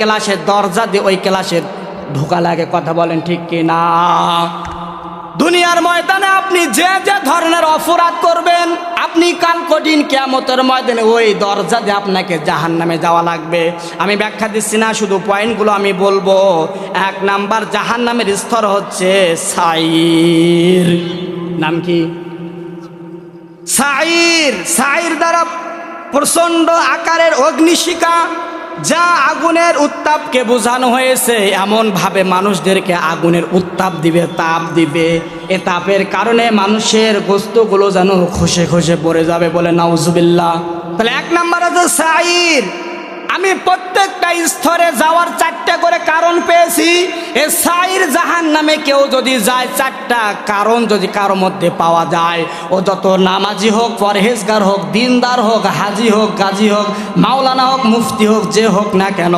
ক্লাসের দরজা দিয়ে ওই ক্লাসের ঢোকা লাগে। কথা বলেন ঠিক কি না? দুনিয়ার ময়দানে আপনি যে যে ধরনের অপরাধ করবেন, আপনি কাল কঠিন কিয়ামতের ময়দানে ওই দরজা দিয়ে আপনাকে জাহান্নামে যাওয়া লাগবে। আমি ব্যাখ্যা দিচ্ছি না, শুধু পয়েন্টগুলো আমি বলবো। 1 নাম্বার জাহান্নামের স্তর হচ্ছে সাইর। নাম কি? সাইর। সাইর দ্বারা প্রচণ্ড আকারের অগ্নিশিখা, যা আগুনের উত্তাপকে বোঝানো হয়েছে। এমনভাবে মানুষদেরকে আগুনের উত্তাপ দিবে, তাপ দিবে। এ তাপের কারণে মানুষের গোস্তগুলো যেন খসে খসে পড়ে যাবে, বলে নাউজুবিল্লাহ। তাহলে 1 নাম্বার হচ্ছে সাইর। আমি প্রত্যেকটা স্তরে যাওয়ার 4টা করে কারণ পেয়েছি। এ সাইর জাহান্নামে কেউ যদি যায়, 4টা কারণ যদি কারো মধ্যে পাওয়া যায়, ও যত নামাজি হোক, পরহেজগার হোক, দিনদার হোক, হাজি হোক, গাজী হোক, মাওলানা হোক, মুফতি হোক, যে হোক না কেন,